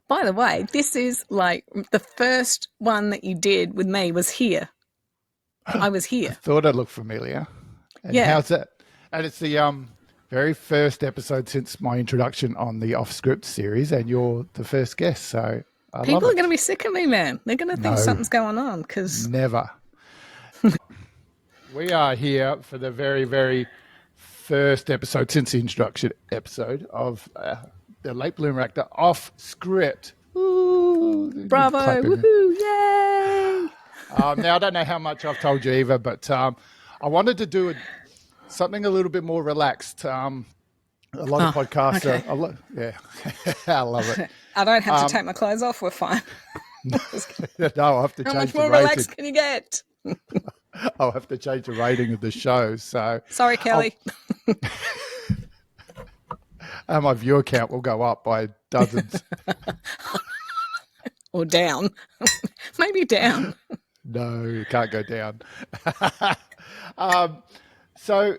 By the way, this is like the first one that you did with me was here. I was I here. thought it looked familiar. And Yeah. how's that? And it's the very first episode since my introduction on the Off Script series, and you're the first guest, so I love People are going to it. be sick of me, man. They're going to think No, something's going on because never. We are here for the very, very first episode since the introduction episode of the Late Bloomer Actor Off Script. Ooh, bravo, clapping. woohoo, yay. Now, I don't know how much I've told you, Eva, but I wanted to do something a little bit more relaxed. A lot of podcasts okay. yeah, I love it. I don't have to take my clothes off. We're fine. No, I'll have to How change much the more rating. relaxed can you get? I'll have to change the rating of the show. So Sorry, Kelly. my viewer count will go up by dozens. Or down. Maybe down. No, you can't go down. So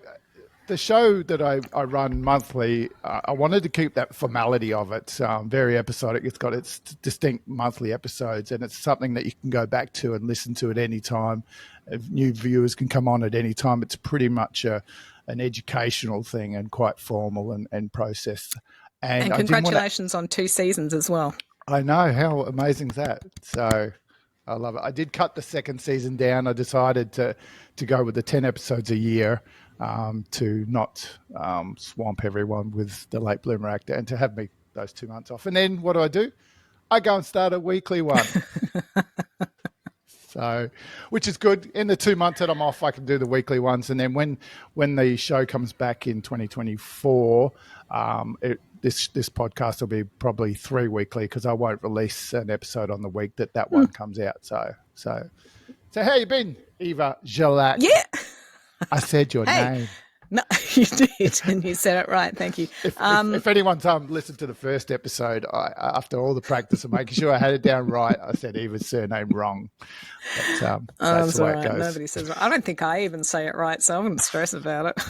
the show that I run monthly, I wanted to keep that formality of it, very episodic. It's got its distinct monthly episodes, and it's something that you can go back to and listen to at any time. If new viewers can come on at any time. It's pretty much an educational thing and quite formal and processed. And congratulations on 2 seasons as well. I know, how amazing is that? So I love it. I did cut the second season down. I decided to go with the 10 episodes a year to not swamp everyone with the Late Bloomer Actor and to have me those 2 months off. And then what do? I go and start a weekly one. So, which is good. In the 2 months that I'm off, I can do the weekly ones. And then when the show comes back in 2024, this podcast will be probably 3 weekly because I won't release an episode on the week that one comes out. So how you been, Eva Grzelak? Yeah. I said your name. No, you did, and you said it right. Thank you. If anyone's listened to the first episode, after all the practice of making sure I had it down right, I said Eva's surname wrong. But, that's the way it goes. Nobody says it. I don't think I even say it right, so I wouldn't stress about it.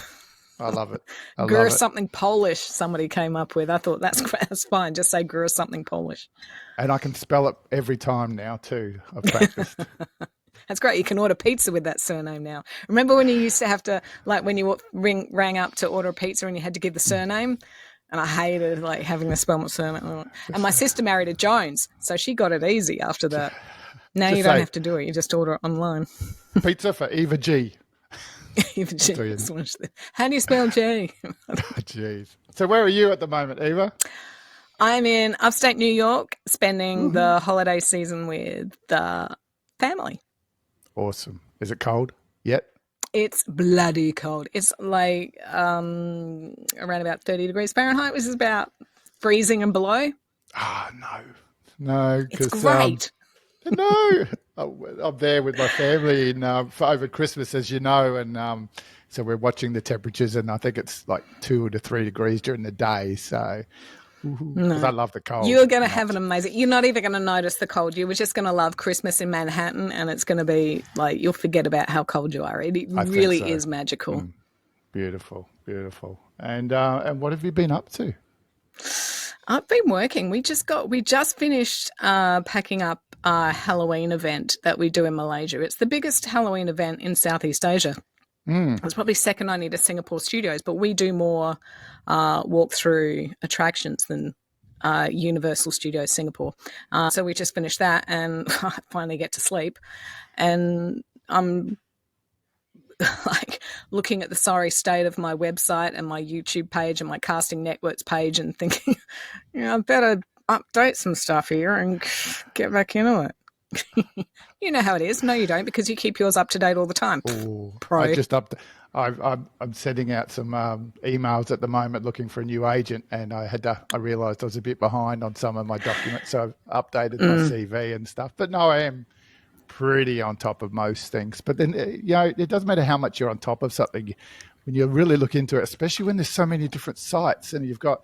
I love it. Gura something Polish somebody came up with. I thought that's fine. Just say Gura something Polish. And I can spell it every time now too. I've practiced. That's great. You can order pizza with that surname now. Remember when you used to have to, like when you rang up to order a pizza and you had to give the surname? And I hated like having to spell my surname. And my sister married a Jones, so she got it easy after that. Now you don't have to do it. You just order it online. Pizza for Eva G. Eva G. How do you spell G? Jeez. So where are you at the moment, Eva? I'm in upstate New York, spending the holiday season with the family. Awesome. Is it cold yet? It's bloody cold. It's like around about 30 degrees Fahrenheit, which is about freezing and below. No. It's great. No. I'm there with my family for over Christmas, as you know, and so we're watching the temperatures, and I think it's like 2 to 3 degrees during the day, so... Because I love the cold. You're going to have an amazing... You're not even going to notice the cold. You were just going to love Christmas in Manhattan, and it's going to be like you'll forget about how cold you are. It really is magical. Beautiful. And what have you been up to? I've been working. We just finished packing up a Halloween event that we do in Malaysia. It's the biggest Halloween event in Southeast Asia. It's probably second only to Singapore studios, but we do more walk-through attractions than Universal Studios Singapore. So we just finished that, and I finally get to sleep. And I'm like looking at the sorry state of my website and my YouTube page and my Casting Networks page and thinking, I better update some stuff here and get back into it. You know how it is. No, you don't, because you keep yours up to date all the time. Ooh, Pro. I'm sending out some emails at the moment looking for a new agent, and I realised I was a bit behind on some of my documents, so I've updated my CV and stuff. But no, I am pretty on top of most things. But then, it doesn't matter how much you're on top of something when you really look into it, especially when there's so many different sites and you've got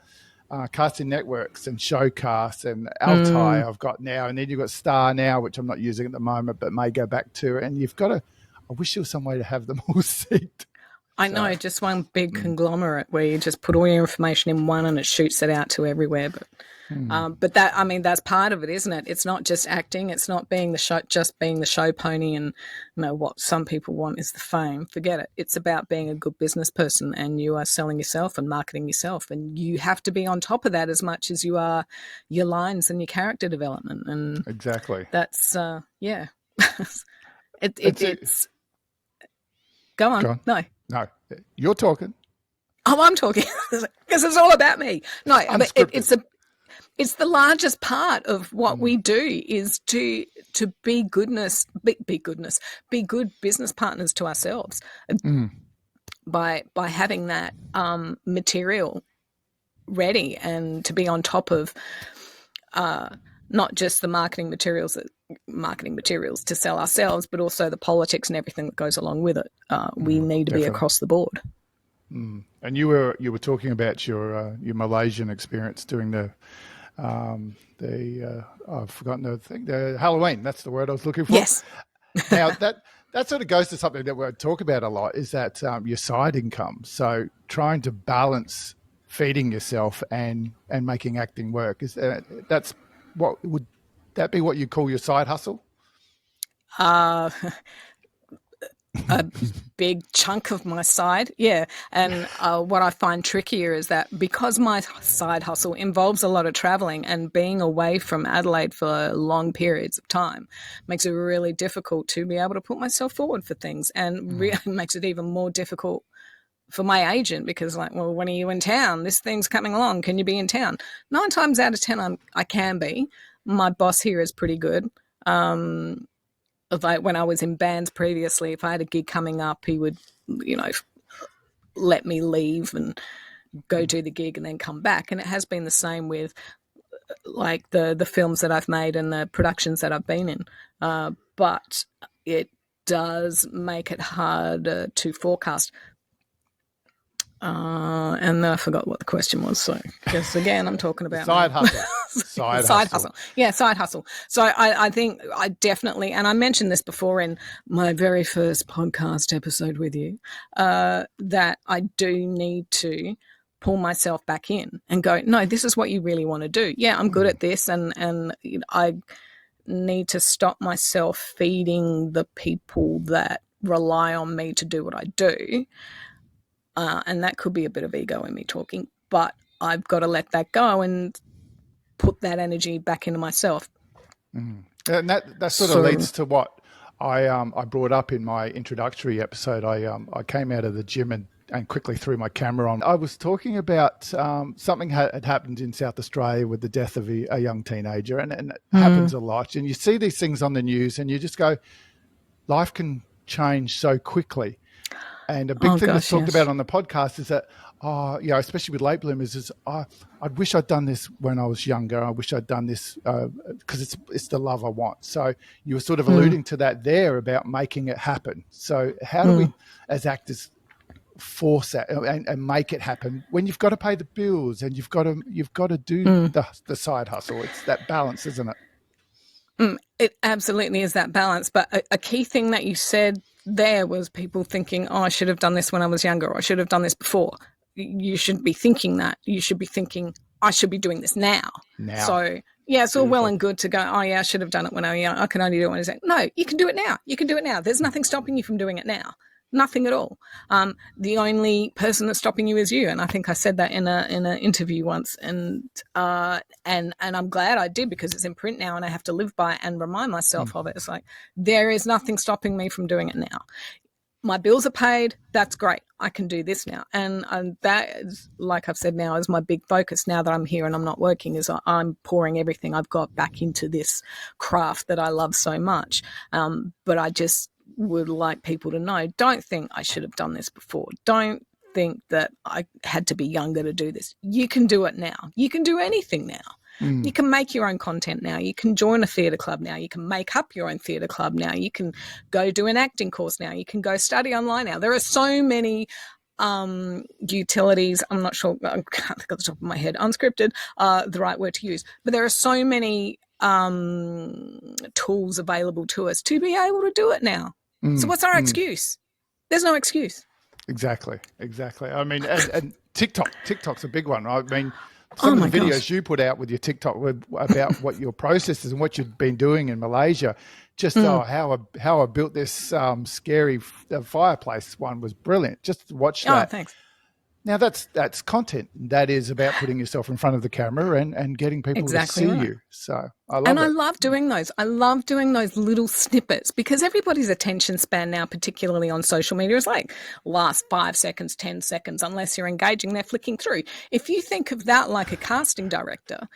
Casting Networks and Showcast and Altai I've got now, and then you've got Star now, which I'm not using at the moment but may go back to, and you've got I wish there was some way to have them all synced. I know, just one big conglomerate where you just put all your information in one and it shoots it out to everywhere. But But that, I mean, that's part of it, isn't it? It's not just acting. It's not being the show, just being the show pony, and what some people want is the fame. Forget it. It's about being a good business person, and you are selling yourself and marketing yourself, and you have to be on top of that as much as you are your lines and your character development. And exactly. that's yeah. It's go on. Go on. No, you're talking. Oh, I'm talking because it's all about me. No, but it's the largest part of what we do is to be good business partners to ourselves by having that material ready, and to be on top of not just the marketing materials to sell ourselves, but also the politics and everything that goes along with it. We need to be across the board. And you were talking about your Malaysian experience doing I've forgotten the thing, the Halloween. That's the word I was looking for. Yes. Now that sort of goes to something that we talk about a lot, is that your side income. So trying to balance feeding yourself and making acting work, would that be what you call your side hustle? A big chunk of my side, yeah. And what I find trickier is that because my side hustle involves a lot of traveling and being away from Adelaide for long periods of time, makes it really difficult to be able to put myself forward for things, and really makes it even more difficult for my agent, because well, when are you in town? This thing's coming along. Can you be in town? 9 times out of 10, I can be. My boss here is pretty good. When I was in bands previously, if I had a gig coming up, he would, let me leave and go do the gig and then come back. And it has been the same with the films that I've made and the productions that I've been in. But it does make it harder to forecast. And then I forgot what the question was. So, because again, I'm talking about side hustle. Side hustle. Yeah, side hustle. So I think I definitely, and I mentioned this before in my very first podcast episode with you, that I do need to pull myself back in and go, no, this is what you really want to do. Yeah, I'm good at this, and I need to stop myself feeding the people that rely on me to do what I do. And that could be a bit of ego in me talking, but I've got to let that go and put that energy back into myself. And that sort of leads to what I brought up in my introductory episode. I came out of the gym and quickly threw my camera on. I was talking about something had happened in South Australia with the death of a young teenager, and it happens a lot. And you see these things on the news and you just go, life can change so quickly. And a big thing that's talked about on the podcast is that, especially with late bloomers, is I wish I'd done this when I was younger. I wish I'd done this because it's the love I want. So you were sort of alluding to that there about making it happen. So how do we, as actors, force that and make it happen when you've got to pay the bills and you've got to do the side hustle? It's that balance, isn't it? It absolutely is that balance. But a key thing that you said there was people thinking, I should have done this when I was younger, or I should have done this before. You shouldn't be thinking that. You should be thinking, I should be doing this now. So, yeah, it's all well and good to go, I should have done it when I was young. I can only do it when I was young. No, you can do it now. You can do it now. There's nothing stopping you from doing it now. Nothing at all. The only person that's stopping you is you. And I think I said that in an interview once. And I'm glad I did, because it's in print now and I have to live by it and remind myself of it. It's like, there is nothing stopping me from doing it now. My bills are paid. That's great. I can do this now. And that is, like I've said now, is my big focus now that I'm here and I'm not working, is I'm pouring everything I've got back into this craft that I love so much. But I just would like people to know, don't think I should have done this before. Don't think that I had to be younger to do this. You can do it now. You can do anything now. You can make your own content now. You can join a theatre club now. You can make up your own theatre club now. You can go do an acting course now. You can go study online now. There are so many utilities. I'm not sure, I can't think off the top of my head, unscripted, the right word to use. But there are so many tools available to us to be able to do it now. So what's our excuse? There's no excuse. Exactly. I mean, and TikTok's a big one. I mean, some Oh of the my videos gosh. you put out with your TikTok were about what your process is and what you've been doing in Malaysia. Just how I built this scary fireplace one was brilliant. Just to watch Oh, that. thanks. Now that's content. That is about putting yourself in front of the camera and getting people to Exactly see right. you. So I And love I it. love doing those. I love doing those little snippets because everybody's attention span now, particularly on social media, is like last 5 seconds, 10 seconds, unless you're engaging, they're flicking through. If you think of that like a casting director,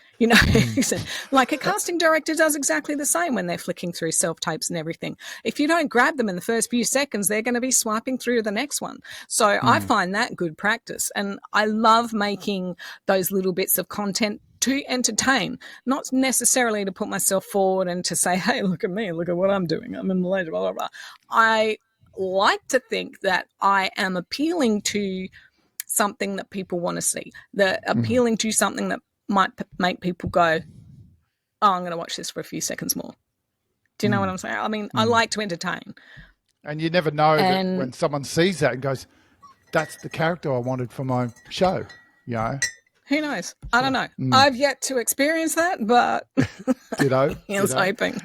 like a casting director does exactly the same when they're flicking through self-tapes and everything. If you don't grab them in the first few seconds, they're going to be swiping through to the next one. So I find that good practice. And I love making those little bits of content to entertain, not necessarily to put myself forward and to say, hey, look at me, look at what I'm doing, I'm in Malaysia, blah, blah, blah. I like to think that I am appealing to something that people want to see, appealing to something that might make people go, oh, I'm going to watch this for a few seconds more. Do you know what I'm saying? I mean, I like to entertain. And you never know that And when someone sees that and goes, that's the character I wanted for my show, you know. who knows? I don't know. I've yet to experience that, but Ditto. here's Ditto. hoping.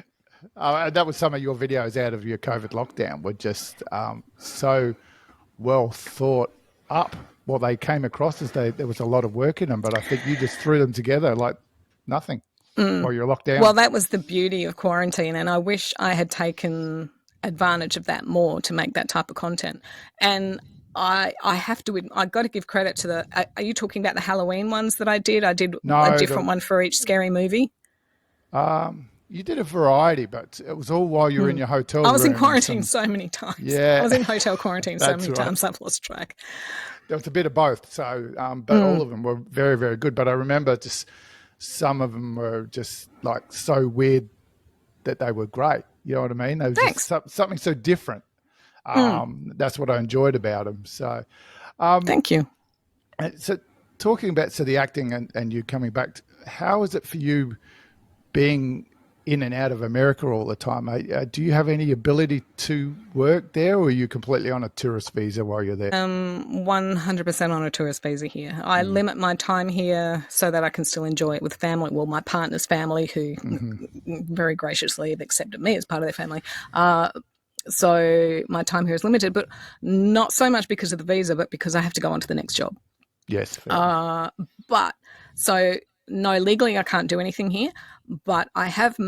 And that was some of your videos out of your COVID lockdown were just so well thought up. Well, they came across as there was a lot of work in them, but I think you just threw them together like nothing while you're locked down. Well, that was the beauty of quarantine, and I wish I had taken advantage of that more to make that type of content. And I got to give credit to are you talking about the Halloween ones that I did? I did a different one for each scary movie. You did a variety, but it was all while you were in your hotel room. I was in quarantine so many times. Yeah. I was in hotel quarantine so many right. times I've lost track. There was a bit of both. So, but all of them were very, very good. But I remember just some of them were just like so weird that they were great. You know what I mean? They were Thanks. just something so different. That's what I enjoyed about them. So, thank you. So talking about the acting and you coming back, how is it for you being in and out of America all the time? Do you have any ability to work there, or are you completely on a tourist visa while you're there? 100% on a tourist visa here. I limit my time here so that I can still enjoy it with family. Well, my partner's family, who very graciously have accepted me as part of their family. So my time here is limited, but not so much because of the visa, but because I have to go on to the next job. Yes. But so no, legally I can't do anything here, but I have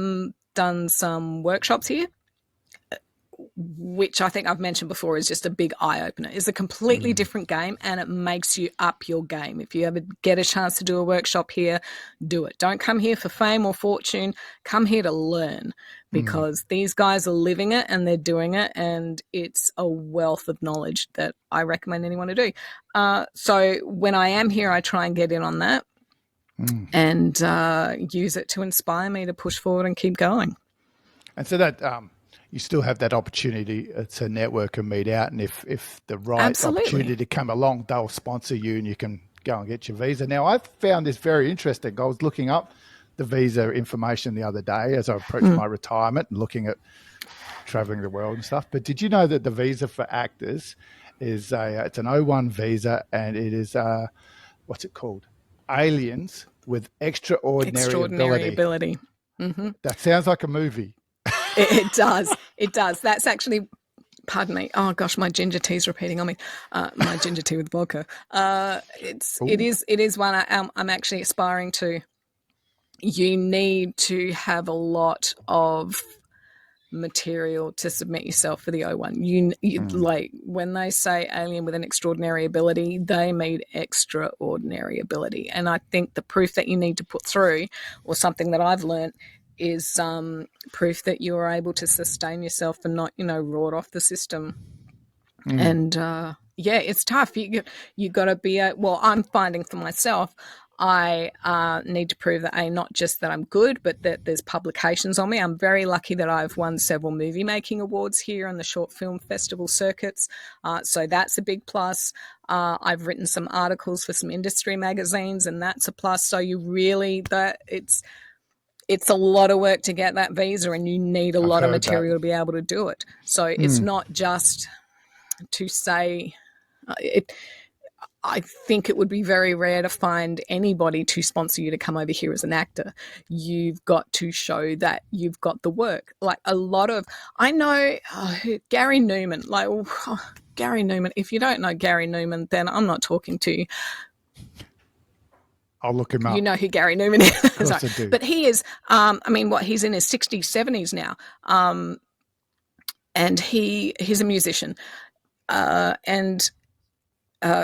done some workshops here, which I think I've mentioned before is just a big eye-opener. It's a completely different game, and it makes you up your game. If you ever get a chance to do a workshop here, do it. Don't come here for fame or fortune. Come here to learn, because these guys are living it and they're doing it, and it's a wealth of knowledge that I recommend anyone to do. So when I am here, I try and get in on that and use it to inspire me to push forward and keep going. And so that you still have that opportunity to network and meet out, and if the right opportunity come along, they'll sponsor you and you can go and get your visa. Now, I found this very interesting. I was looking up the visa information the other day as I approached my retirement and looking at traveling the world and stuff. But did you know that the visa for actors is it's an O1 visa, and it is what's it called? Aliens with extraordinary ability. Mm-hmm. That sounds like a movie. It does. It does. That's actually, pardon me. Oh gosh, my ginger tea's repeating on me. My ginger tea with vodka. It is one I'm actually aspiring to. You need to have a lot of material to submit yourself for the O1. Like when they say alien with an extraordinary ability, they mean extraordinary ability. And I think the proof that you need to put through, or something that I've learned, is proof that you are able to sustain yourself and not, rot off the system. And it's tough. You got to be I'm finding for myself, I need to prove that not just that I'm good, but that there's publications on me. I'm very lucky that I've won several movie making awards here on the short film festival circuits. So that's a big plus. I've written some articles for some industry magazines, and that's a plus. So it's a lot of work to get that visa, and you need a lot of material to be able to do it. So it's not just to say I think it would be very rare to find anybody to sponsor you to come over here as an actor. You've got to show that you've got the work. Like a lot of, I know Gary Newman, Gary Newman. If you don't know Gary Newman, then I'm not talking to you. I'll look him up. You know who Gary Newman is. Of course I do. But he is, he's in his 60s, 70s now. And he's a musician. And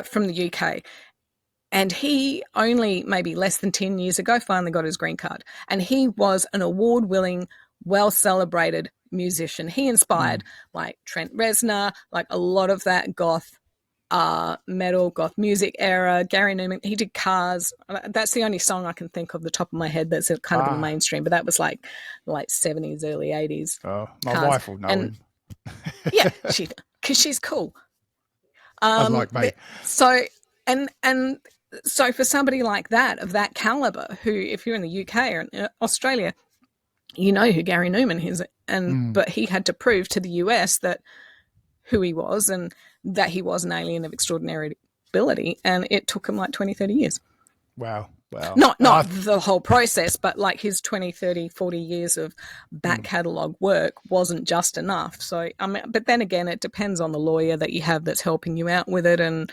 from the UK. And he only maybe less than 10 years ago finally got his green card. And he was an award-winning, well-celebrated musician. He inspired like Trent Reznor, like a lot of that goth metal, goth music era. Gary Newman, he did Cars. That's the only song I can think of the top of my head that's kind of in the mainstream. But that was like 70s, early 80s. Oh, my wife will know him. Yeah, because she's cool. Unlike me. So for somebody like that, of that caliber, who, if you're in the UK or in Australia, you know who Gary Newman is, but he had to prove to the US that who he was and that he was an alien of extraordinary ability, and it took him like 20, 30 years. Wow. Not the whole process, but like his 20, 30, 40 years of back catalogue work wasn't just enough. So, but then again, it depends on the lawyer that you have that's helping you out with it and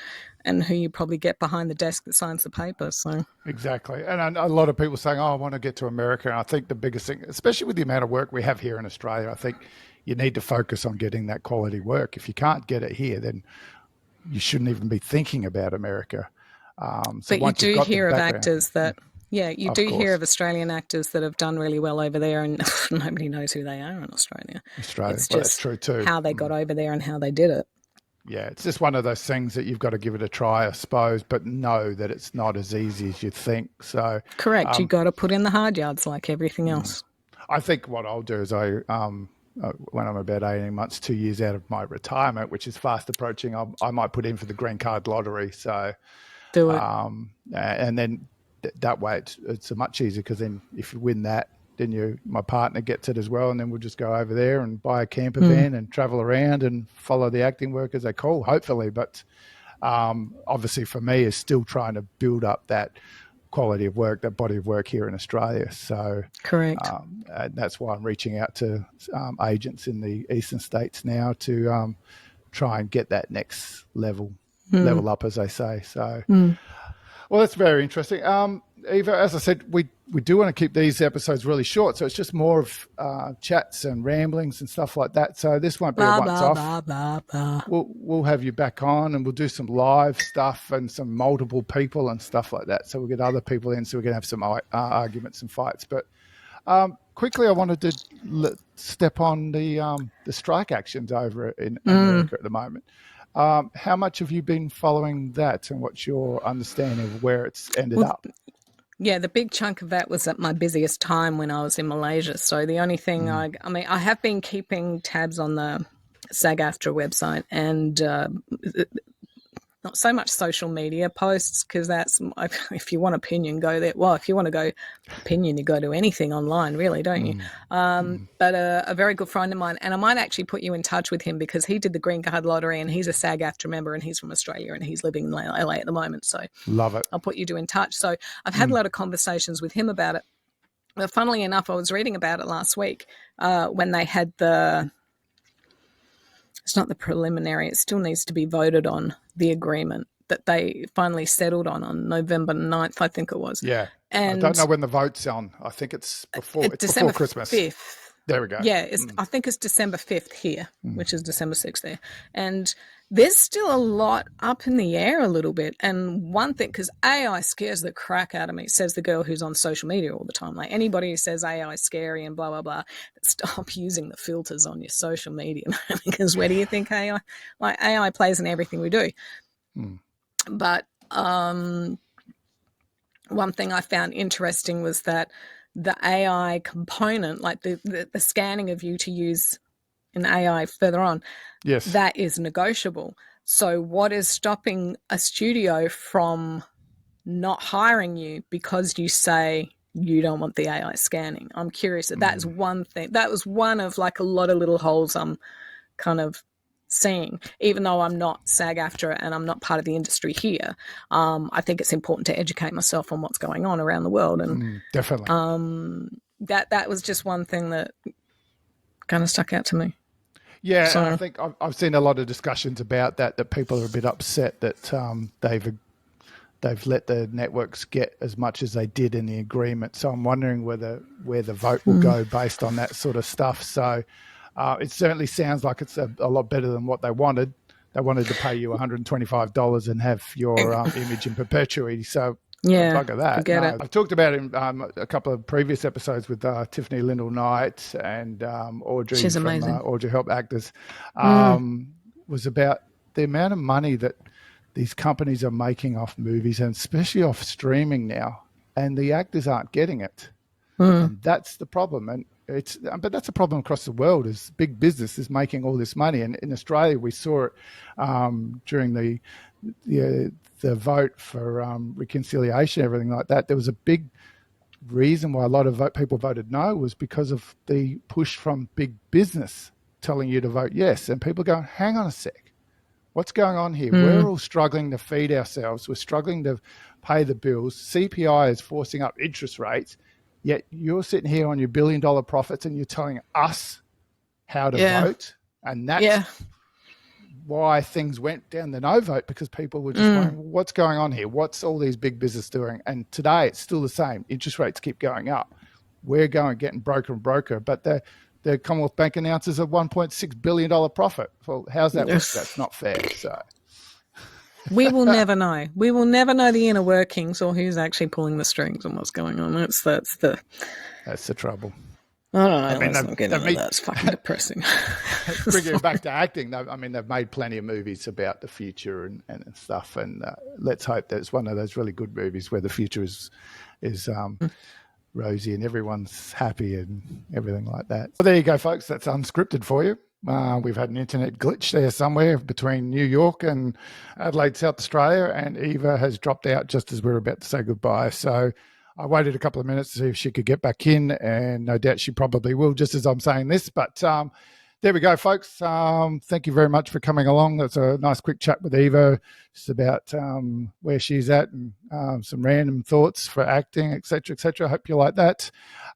who you probably get behind the desk that signs the paper. So exactly. And a lot of people saying, I want to get to America. And I think the biggest thing, especially with the amount of work we have here in Australia, I think you need to focus on getting that quality work. If you can't get it here, then you shouldn't even be thinking about America. But you do hear of actors that, you do hear of Australian actors that have done really well over there, and nobody knows who they are in Australia. It's just that's true too. How they got over there and how they did it. Yeah, it's just one of those things that you've got to give it a try, I suppose, but know that it's not as easy as you think. So correct, you've got to put in the hard yards like everything else. I think what I'll do is when I'm about 18 months, 2 years out of my retirement, which is fast approaching, I might put in for the green card lottery. So. Do it. And then that way it's much easier, because then if you win that, then my partner gets it as well, and then we'll just go over there and buy a camper van and travel around and follow the acting work as they call, hopefully. But obviously for me is still trying to build up that quality of work, that body of work here in Australia. So correct. And that's why I'm reaching out to agents in the eastern states now to try and get that next level up, as they say. So, well, that's very interesting. Eva, as I said, we do want to keep these episodes really short, so it's just more of chats and ramblings and stuff like that. So this won't be a once-off. We'll have you back on, and we'll do some live stuff and some multiple people and stuff like that. So we'll get other people in, so we can have some arguments and fights. But quickly, I wanted to step on the strike actions over in America at the moment. How much have you been following that, and what's your understanding of where it's ended up? Yeah, the big chunk of that was at my busiest time when I was in Malaysia. So the only thing I have been keeping tabs on the SAG-AFTRA website and not so much social media posts, because that's, if you want opinion, go there. Well, if you want to go opinion, you go to anything online, really, don't you? But a very good friend of mine, and I might actually put you in touch with him, because he did the green card lottery and he's a SAG-AFTRA member, and he's from Australia and he's living in LA at the moment. So love it. I'll put you two in touch. So I've had a lot of conversations with him about it. But funnily enough, I was reading about it last week when they had it's not the preliminary, it still needs to be voted on, the agreement that they finally settled on November 9th, I think it was. Yeah. And I don't know when the vote's on. I think it's before Christmas. 5th. There we go. Yeah, I think it's December 5th here, which is December 6th there. And there's still a lot up in the air a little bit. And one thing, because AI scares the crap out of me, says the girl who's on social media all the time. Like, anybody who says AI is scary and blah, blah, blah, stop using the filters on your social media. Because where do you think AI plays in everything we do? But one thing I found interesting was that the AI component, like the scanning of you to use an AI further on, yes, that is negotiable. So what is stopping a studio from not hiring you because you say you don't want the AI scanning? I'm curious. That's one thing. That was one of like a lot of little holes I'm kind of seeing, even though I'm not SAG-AFTRA and I'm not part of the industry here. I think it's important to educate myself on what's going on around the world. And definitely. That was just one thing that kind of stuck out to me. Yeah, so, I think I've seen a lot of discussions about that people are a bit upset that they've let the networks get as much as they did in the agreement. So I'm wondering where the vote will go based on that sort of stuff. So it certainly sounds like it's a lot better than what they wanted. They wanted to pay you $125 and have your image in perpetuity. So yeah, bugger that. Forget it. I've talked about it in a couple of previous episodes with Tiffany Lindell-Knight and Audrey. She's from amazing. Audrey Help Actors. Was about the amount of money that these companies are making off movies, and especially off streaming now, and the actors aren't getting it. And that's the problem. And but that's a problem across the world, is big business is making all this money. And in Australia, we saw it during the vote for reconciliation, everything like that. There was a big reason why a lot of people voted no was because of the push from big business telling you to vote yes. And people going, hang on a sec, what's going on here? We're all struggling to feed ourselves. We're struggling to pay the bills. CPI is forcing up interest rates, yet you're sitting here on your $1 billion profits and you're telling us how to vote. And that's why things went down the no vote, because people were just wondering, what's going on here? What's all these big business doing? And today it's still the same. Interest rates keep going up. We're getting broker and broker, but the Commonwealth Bank announces a $1.6 billion profit. Well, how's that work? That's not fair. So we will never know. We will never know the inner workings or who's actually pulling the strings and what's going on. That's the trouble. I don't know. Let's not get into that. It's fucking depressing. Bringing it back to acting, they've made plenty of movies about the future and stuff. And let's hope that it's one of those really good movies where the future is rosy and everyone's happy and everything like that. So there you go, folks. That's unscripted for you. We've had an internet glitch there somewhere between New York and Adelaide, South Australia, and Eva has dropped out just as we were about to say goodbye. So I waited a couple of minutes to see if she could get back in, and no doubt she probably will, just as I'm saying this. But there we go, folks. Thank you very much for coming along. That's a nice quick chat with Eva, just about where she's at and some random thoughts for acting, et cetera, et cetera. I hope you like that.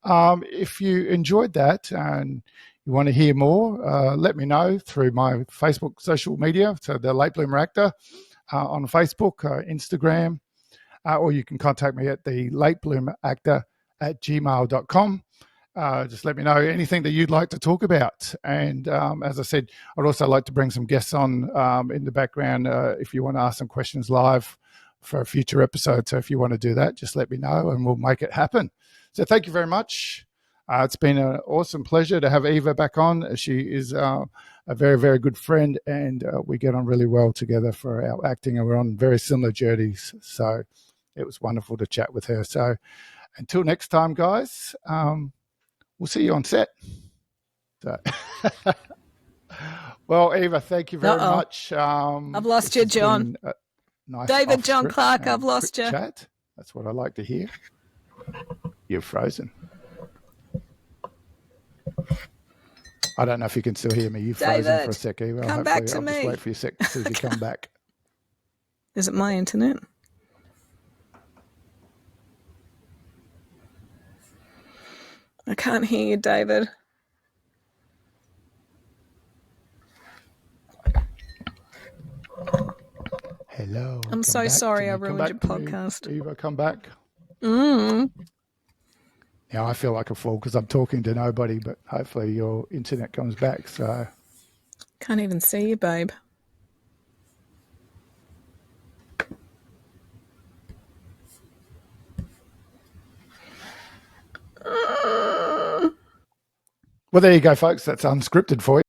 If you enjoyed that and you want to hear more, let me know through my Facebook social media, so the Late Bloomer Actor on Facebook, Instagram, or you can contact me at the latebloomeractor@gmail.com. Just let me know anything that you'd like to talk about. And as I said, I'd also like to bring some guests on in the background if you want to ask some questions live for a future episode. So if you want to do that, just let me know and we'll make it happen. So thank you very much. It's been an awesome pleasure to have Eva back on. She is a very, very good friend, and we get on really well together for our acting, and we're on very similar journeys. So it was wonderful to chat with her. So until next time, guys, we'll see you on set. So well, Eva, thank you very much. I've lost you, John. Nice David John Clark, I've lost you. Chat. That's what I like to hear. You're frozen. I don't know if you can still hear me. You're frozen David, for a sec, Eva. come back to I'll me. just wait for you a sec to see if you come back. Is it my internet? I can't hear you, David. Hello. I'm so sorry I ruined your podcast. Eva, come back. Yeah, I feel like a fool because I'm talking to nobody, but hopefully your internet comes back. So can't even see you, babe. Well, there you go, folks. That's unscripted for you.